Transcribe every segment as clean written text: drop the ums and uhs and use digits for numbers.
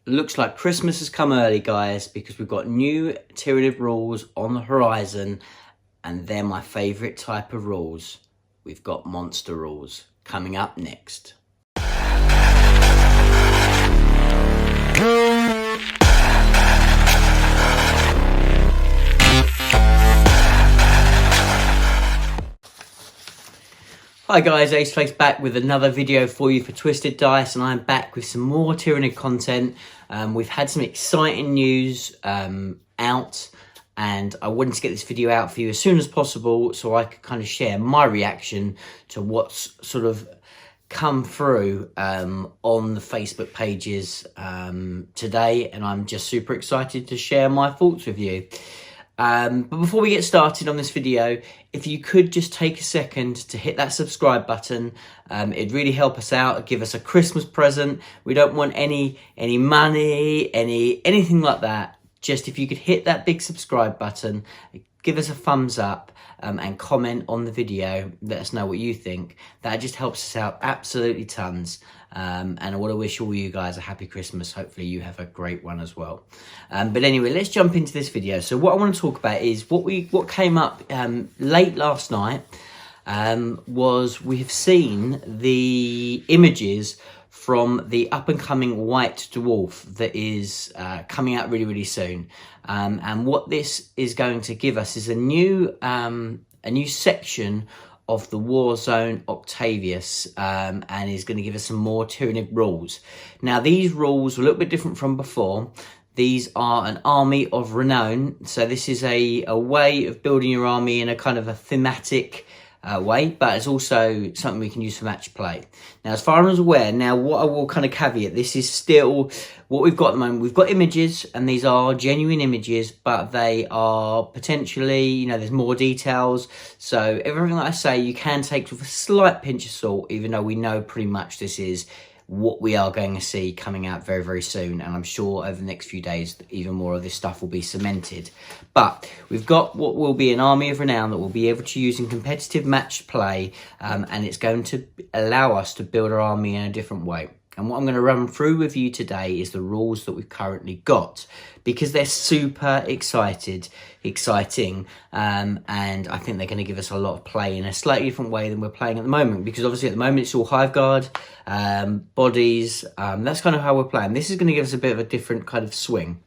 Looks like Christmas has come early, guys, because we've got new Tyranid rules on the horizon, and they're my favourite type of rules. We've got monster rules coming up next. Hi guys, Ace back with another video for you for Twisted Dice, and I'm back with some more Tyranid content. We've had some exciting news out, and I wanted to get this video out for you as soon as possible so I could kind of share my reaction to what's sort of come through on the Facebook pages today, and I'm just super excited to share my thoughts with you. But before we get started on this video, if you could just take a second to hit that subscribe button, it'd really help us out, give us a Christmas present. We don't want any money, anything like that. Just if you could hit that big subscribe button, give us a thumbs up, and comment on the video, let us know what you think. That just helps us out absolutely tons. And I want to wish all you guys a happy Christmas. Hopefully you have a great one as well. But anyway, let's jump into this video. So what I want to talk about is what came up late last night. Was we have seen the images from the up-and-coming White Dwarf that is coming out really soon. And what this is going to give us is a new section of the Warzone Octavius, and is going to give us some more Tyranid rules. Now, these rules are a little bit different from before. These are an army of renown. So this is a way of building your army in a kind of a thematic way, but it's also something we can use for match play. Now, as far as I'm aware, now what I will kind of caveat, this is still what we've got at the moment. We've got images, and these are genuine images, but they are potentially, you know, there's more details. So everything that I say, you can take with a slight pinch of salt, even though we know pretty much this is what we are going to see coming out very soon, and I'm sure over the next few days even more of this stuff will be cemented. But we've got what will be an army of renown that we'll be able to use in competitive match play, and it's going to allow us to build our army in a different way. And what I'm going to run through with you today is the rules that we've currently got, because they're super exciting, and I think they're going to give us a lot of play in a slightly different way than we're playing at the moment, because obviously at the moment it's all hive guard, bodies, that's kind of how we're playing. This is going to give us a bit of a different kind of swing.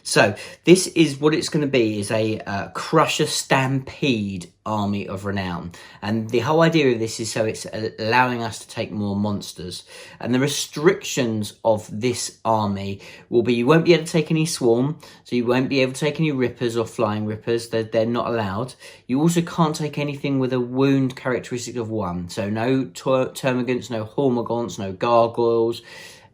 So this is what it's going to be, is a Crusher Stampede army of renown. And the whole idea of this is so it's allowing us to take more monsters. And the restrictions of this army will be, you won't be able to take any swarm, so you won't be able to take any rippers or flying rippers. They're not allowed. You also can't take anything with a wound characteristic of 1. So no termagants, no hormagaunts, no gargoyles.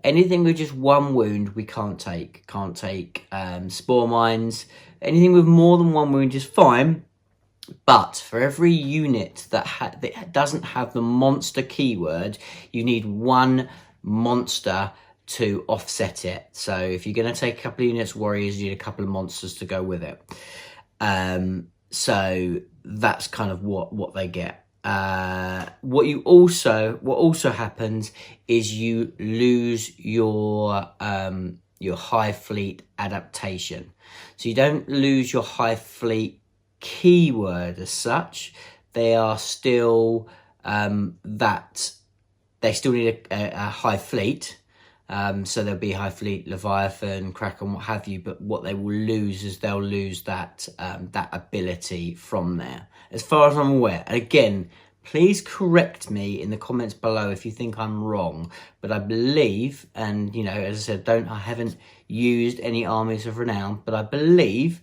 Anything with just 1 wound we can't take. Can't take spore mines. Anything with more than 1 wound is fine. But for every unit that doesn't have the monster keyword, you need 1 monster to offset it. So if you're going to take a couple of units, warriors, you need a couple of monsters to go with it. So that's kind of what they get. What also happens is you lose your hive fleet adaptation. So you don't lose your hive fleet keyword as such. They are still they still need a hive fleet. So there'll be hive fleet, Leviathan, Kraken, what have you, but what they will lose is they'll lose that ability from there, as far as I'm aware. And again, please correct me in the comments below if you think I'm wrong, but I believe, and you know, as I said, I haven't used any armies of renown, but I believe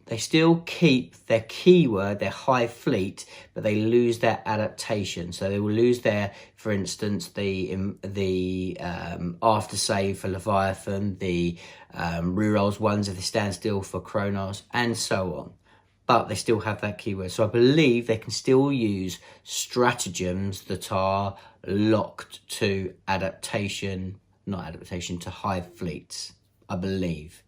they still keep their keyword, their hive fleet, but they lose their adaptation. So they will lose their, for instance, the after save for Leviathan, the rerolls ones if they stand still for Kronos, and so on. But they still have that keyword. So I believe they can still use stratagems that are locked to adaptation, not adaptation, to hive fleets, I believe.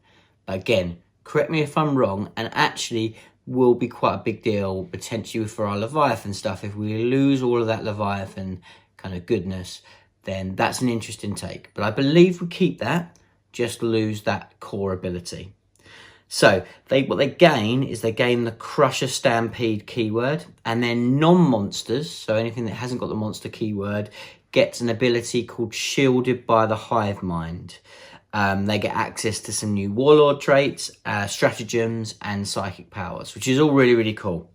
But again, correct me if I'm wrong, and actually will be quite a big deal potentially for our Leviathan stuff. If we lose all of that Leviathan kind of goodness, then that's an interesting take. But I believe we keep that. just lose that core ability. So what they gain is they gain the Crusher Stampede keyword, and then non-monsters, so anything that hasn't got the monster keyword, gets an ability called Shielded by the Hive Mind. They get access to some new Warlord traits, stratagems, and psychic powers, which is all really, really cool.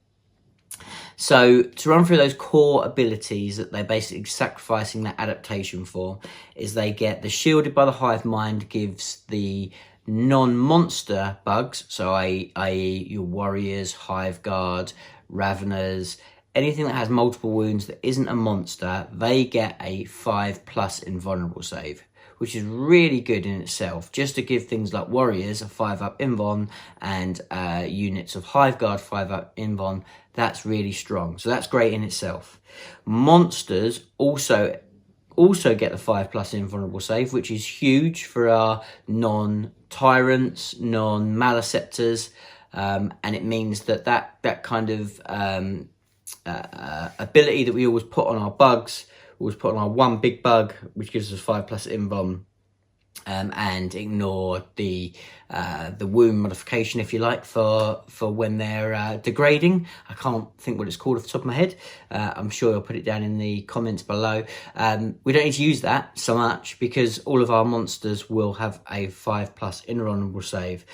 So to run through those core abilities that they're basically sacrificing that adaptation for, is they get the Shielded by the Hive Mind, gives the non-monster bugs, so i.e. your warriors, hive guard, raveners, anything that has multiple wounds that isn't a monster, they get a 5+ invulnerable save, which is really good in itself, just to give things like warriors a 5+ invuln and units of hive guard 5+ invuln. That's really strong, so that's great in itself. Monsters also get the 5+ invulnerable save, which is huge for our non-tyrants, non-maleceptors, and it means that kind of ability that we always put on our bugs, always put on our one big bug, which gives us 5+ invuln, and ignore the wound modification, if you like, for when they're degrading. I can't think what it's called off the top of my head. I'm sure I'll put it down in the comments below. We don't need to use that so much because all of our monsters will have a 5+ invulnerable save,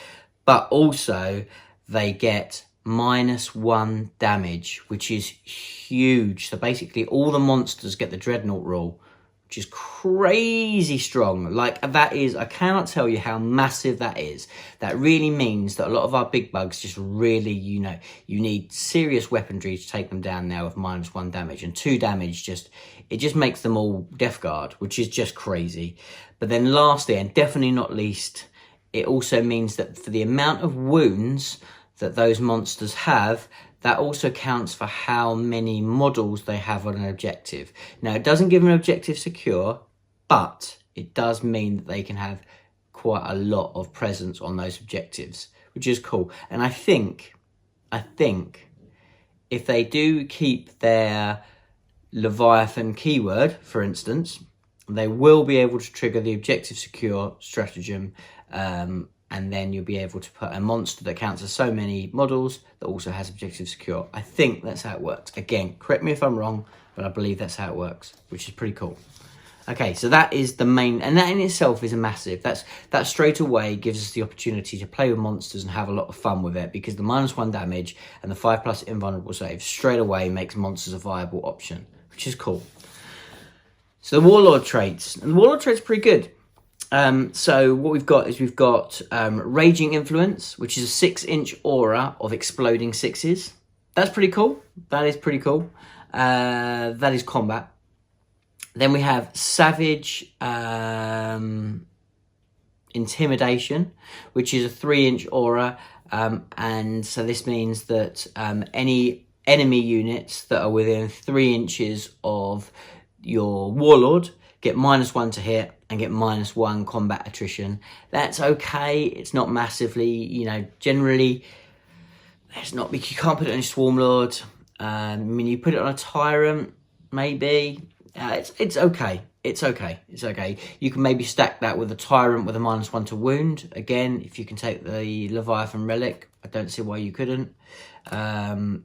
but also they get -1 damage, which is huge. So basically all the monsters get the Dreadnought rule, which is crazy strong. Like, that is, I cannot tell you how massive that is. That really means that a lot of our big bugs just really, you need serious weaponry to take them down now with -1 damage, and 2 damage it just makes them all Death Guard, which is just crazy. But then lastly, and definitely not least, it also means that for the amount of wounds that those monsters have, that also counts for how many models they have on an objective. Now, it doesn't give an objective secure, but it does mean that they can have quite a lot of presence on those objectives, which is cool. And I think if they do keep their Leviathan keyword, for instance, they will be able to trigger the objective secure stratagem, and then you'll be able to put a monster that counts as so many models that also has objective secure. I think that's how it works. Again, correct me if I'm wrong, but I believe that's how it works, which is pretty cool. Okay, so that is the main, and that in itself is a massive. That straight away gives us the opportunity to play with monsters and have a lot of fun with it, because the -1 damage and the 5+ invulnerable save straight away makes monsters a viable option, which is cool. So the Warlord traits, and the Warlord traits are pretty good. So what we've got is Raging Influence, which is a 6-inch aura of exploding 6s. That's pretty cool. That is pretty cool. That is combat. Then we have Savage Intimidation, which is a 3-inch aura. And so this means that any enemy units that are within 3 inches of your Warlord get -1 to hit and get -1 combat attrition. That's okay. It's not massively, generally, you can't put it on a Swarm Lord. I mean, you put it on a Tyrant, maybe. It's okay. It's okay. You can maybe stack that with a Tyrant with a -1 to wound. Again, if you can take the Leviathan Relic, I don't see why you couldn't. And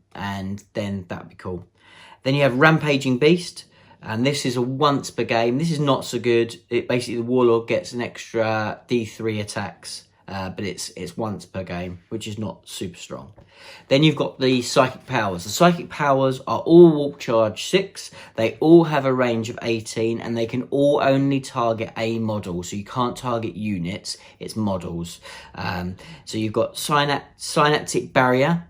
then that'd be cool. Then you have Rampaging Beast. And this is a once per game. This is not so good. Basically, the Warlord gets an extra D3 attacks, but it's once per game, which is not super strong. Then you've got the Psychic Powers. The Psychic Powers are all Warp Charge 6. They all have a range of 18, and they can all only target a model. So you can't target units, it's models. So you've got Synaptic Barrier,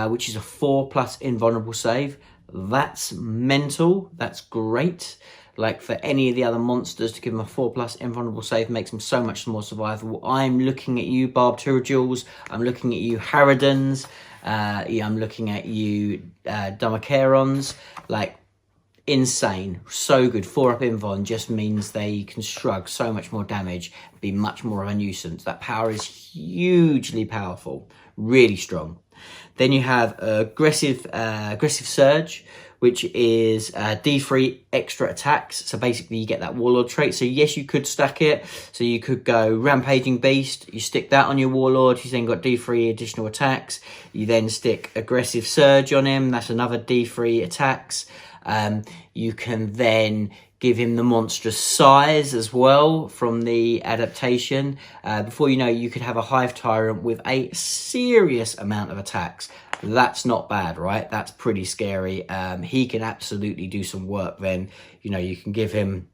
which is a 4+ invulnerable save. That's mental. That's great. Like, for any of the other monsters to give them a 4+ invulnerable save makes them so much more survivable. I'm looking at you, Tyranid Rules. I'm looking at you, Harridans. I'm looking at you, Dharmacarons. Like, insane. So good. 4+ invuln just means they can shrug so much more damage, be much more of a nuisance. That power is hugely powerful. Really strong. Then you have Aggressive Surge, which is D3 extra attacks. So basically you get that Warlord trait. So yes, you could stack it. So you could go Rampaging Beast, you stick that on your Warlord, you then got D3 additional attacks. You then stick Aggressive Surge on him, that's another D3 attacks. You can then give him the monstrous size as well from the adaptation. Before you know, you could have a Hive Tyrant with a serious amount of attacks. That's not bad, right? That's pretty scary. He can absolutely do some work then. You know, you can give him,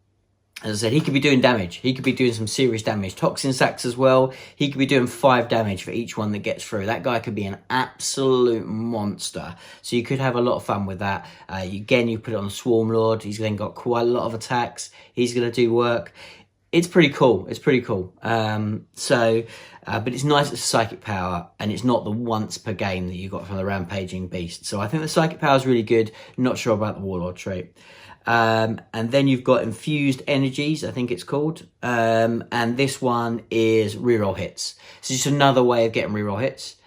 as I said, he could be doing damage. He could be doing some serious damage. Toxin Sacks as well. He could be doing 5 damage for each one that gets through. That guy could be an absolute monster. So you could have a lot of fun with that. Again, you put it on Swarm Lord. He's then got quite a lot of attacks. He's going to do work. It's pretty cool. It's pretty cool. But it's nice it's psychic power, and it's not the once per game that you got from the Rampaging Beast. So I think the psychic power is really good. Not sure about the Warlord trait. And then you've got Infused Energies, I think it's called. And this one is reroll hits. So just another way of getting reroll hits.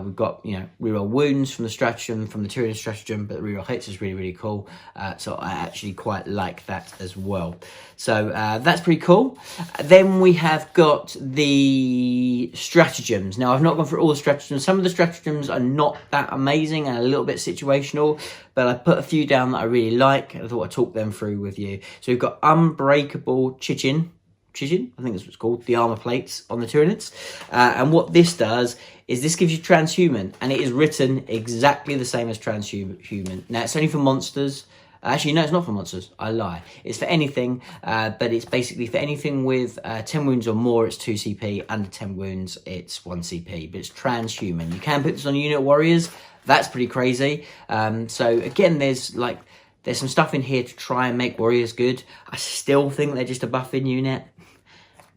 We've got, you know, reroll wounds from the stratagem, from the Tyranid stratagem, but the reroll hits is really, really cool. So I actually quite like that as well. So that's pretty cool. Then we have got the stratagems. Now, I've not gone through all the stratagems. Some of the stratagems are not that amazing and a little bit situational, but I put a few down that I really like. I thought I'd talk them through with you. So we've got Unbreakable Chijin, I think that's what it's called, the armor plates on the Tyranids. And what this does is this gives you transhuman, and it is written exactly the same as transhuman. Now, it's only for monsters. Actually, no, it's not for monsters. I lie. It's for anything, but it's basically for anything with 10 wounds or more, it's 2 CP. Under 10 wounds, it's 1 CP, but it's transhuman. You can put this on unit warriors. That's pretty crazy. So again, there's some stuff in here to try and make warriors good. I still think they're just a buffing unit.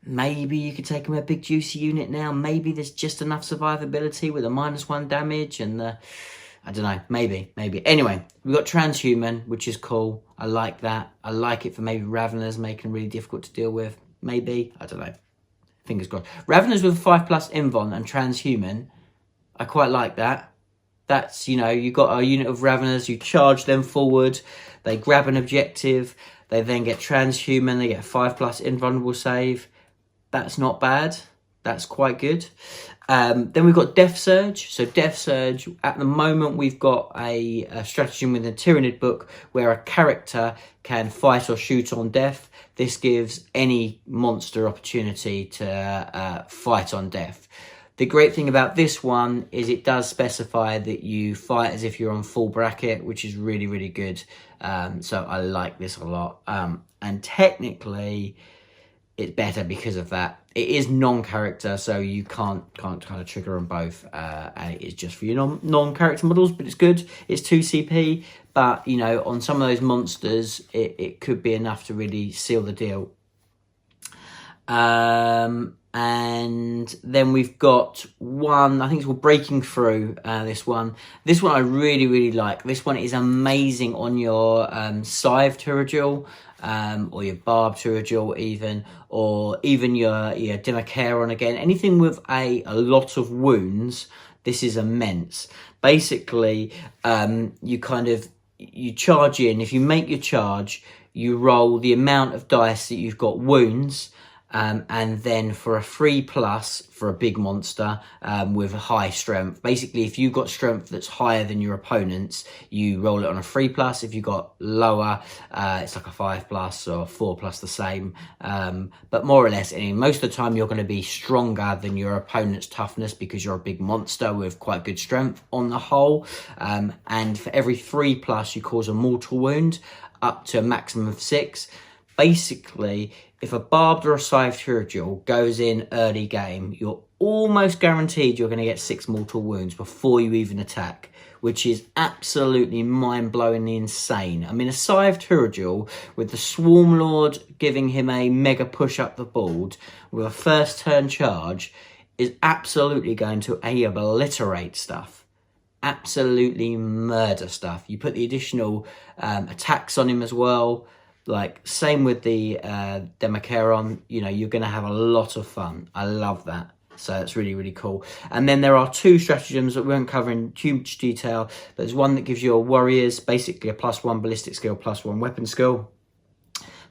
Maybe you could take them a big juicy unit now. Maybe there's just enough survivability with a -1 damage and the, I don't know, maybe. Anyway, we've got transhuman, which is cool. I like that. I like it for maybe Raveners, making them really difficult to deal with. Maybe, I don't know. Fingers crossed. Raveners with 5+ invuln and transhuman, I quite like that. That's, you know, you've got a unit of Raveners, you charge them forward, they grab an objective, they then get transhuman, they get 5+ invulnerable save. That's not bad. That's quite good. Then we've got Death Surge. So Death Surge, at the moment, we've got a stratagem within the Tyranid book where a character can fight or shoot on death. This gives any monster opportunity to fight on death. The great thing about this one is it does specify that you fight as if you're on full bracket, which is really, really good. So I like this a lot. And technically, it's better because of that. It is non-character, so you can't kind of trigger them both. And it is just for your non-character models, but it's good. It's 2 CP, but, you know, on some of those monsters, it could be enough to really seal the deal. And then we've got one, I think it's called Breaking Through, this one. This one I really, really like. This one is amazing on your Scythe Turagil, or your Barb Turagil even, or even your Demacaron again. Anything with a lot of wounds, this is immense. Basically, you charge in. If you make your charge, you roll the amount of dice that you've got wounds, and then for a 3+ for a big monster with a high strength. Basically, if you've got strength that's higher than your opponent's, you roll it on a 3+. If you've got lower, it's like a 5+ or 4+ the same. But more or less, most of the time you're going to be stronger than your opponent's toughness because you're a big monster with quite good strength on the whole. And for every 3+, you cause a mortal wound up to a maximum of 6. Basically, if a Barbed or a Scythe Turagil goes in early game, you're almost guaranteed you're going to get 6 mortal wounds before you even attack, which is absolutely mind-blowingly insane. I mean, a Scythe Turagil with the Swarm Lord giving him a mega push up the board with a first turn charge is absolutely going to obliterate stuff. Absolutely murder stuff. You put the additional attacks on him as well. Like, same with the Demacaron, you know, you're going to have a lot of fun. I love that. So that's really, really cool. And then there are 2 stratagems that we won't cover in too much detail. But there's one that gives your warriors basically a +1 ballistic skill, +1 weapon skill.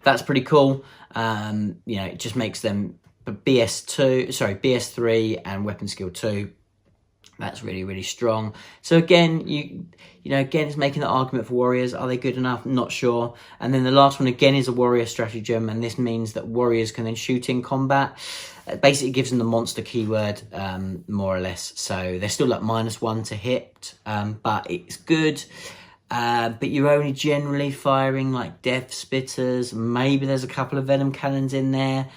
That's pretty cool. You know, it just makes them BS3 and weapon skill 2. That's really, really strong. So again, you know, again, it's making the argument for warriors. Are they good enough? Not sure. And then the last one again is a warrior stratagem, and this means that warriors can then shoot in combat. It basically gives them the monster keyword, more or less. So they're still like -1 to hit, but it's good. But you're only generally firing like death spitters. Maybe there's a couple of venom cannons in there.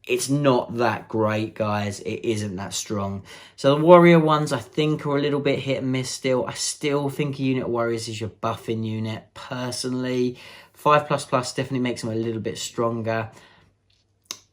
It's not that great, guys. It isn't that strong. So the warrior ones, I think, are a little bit hit and miss still. I still think a unit of warriors is your buffing unit, personally. 5++ definitely makes them a little bit stronger.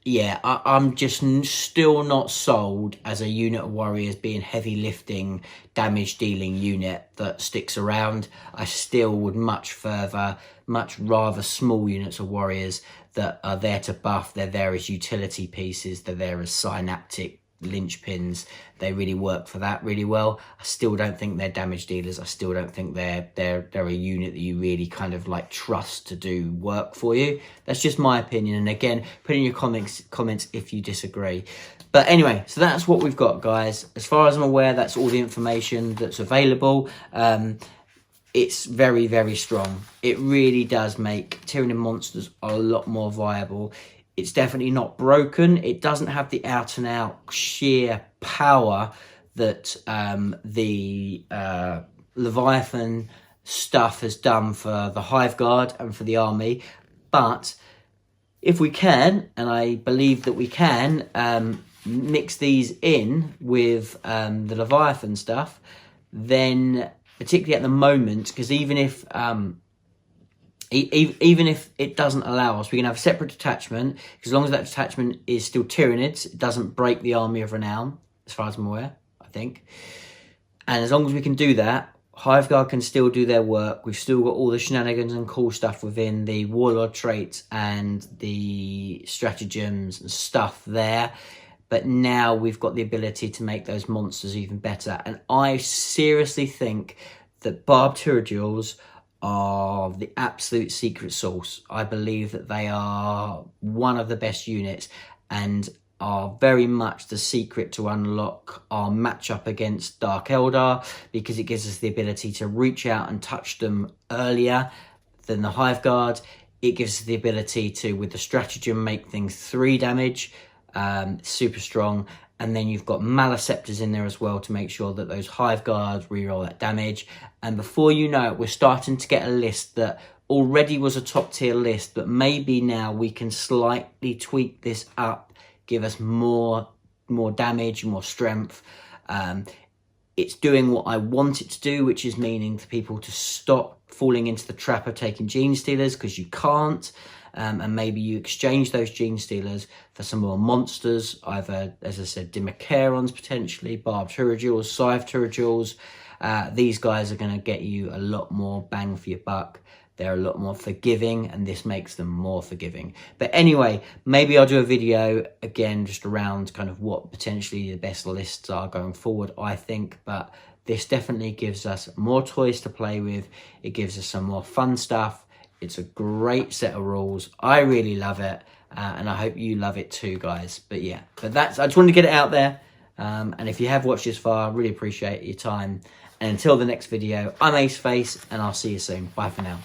Yeah, I'm just still not sold as a unit of warriors being heavy lifting, damage dealing unit that sticks around. I still would much rather small units of warriors that are there to buff. They're there as utility pieces. They're there as synaptic linchpins. They really work for that really well. I still don't think they're damage dealers. I still don't think they're a unit that you really kind of like trust to do work for you. That's just my opinion. And again, put in your comments if you disagree. But anyway, so that's what we've got, guys. As far as I'm aware, that's all the information that's available. It's very, very strong. It really does make Tyranid monsters a lot more viable. It's definitely not broken. It doesn't have the out and out sheer power that the Leviathan stuff has done for the Hive Guard and for the army. But if we can, and I believe that we can, mix these in with the Leviathan stuff, then particularly at the moment, because even if it doesn't allow us, we can have a separate detachment, because as long as that detachment is still Tyranids, it doesn't break the Army of Renown, as far as I'm aware, I think. And as long as we can do that, Hive Guard can still do their work. We've still got all the shenanigans and cool stuff within the Warlord Traits and the stratagems and stuff there. But now we've got the ability to make those monsters even better. And I seriously think that Barbed Tyranid are the absolute secret sauce. I believe that they are one of the best units and are very much the secret to unlock our matchup against Dark Eldar, because it gives us the ability to reach out and touch them earlier than the Hive Guard. It gives us the ability to, with the stratagem, make things 3 damage. Super strong. And then you've got Maleceptors in there as well to make sure that those Hive Guards reroll that damage. And before you know it, we're starting to get a list that already was a top tier list, but maybe now we can slightly tweak this up, give us more damage, more strength. It's doing what I want it to do, which is meaning for people to stop falling into the trap of taking Gene Stealers, because you can't. And maybe you exchange those Gene Stealers for some more monsters, either, as I said, Dimmacarons potentially, Barbed Tyranid, Scythe Tyranid. These guys are going to get you a lot more bang for your buck. They're a lot more forgiving, and this makes them more forgiving. But anyway, maybe I'll do a video again just around kind of what potentially the best lists are going forward, I think. But this definitely gives us more toys to play with. It gives us some more fun stuff. It's a great set of rules. I really love it, and I hope you love it too, guys. But yeah, I just wanted to get it out there. And if you have watched this far, I really appreciate your time. And until the next video, I'm Aceface, and I'll see you soon. Bye for now.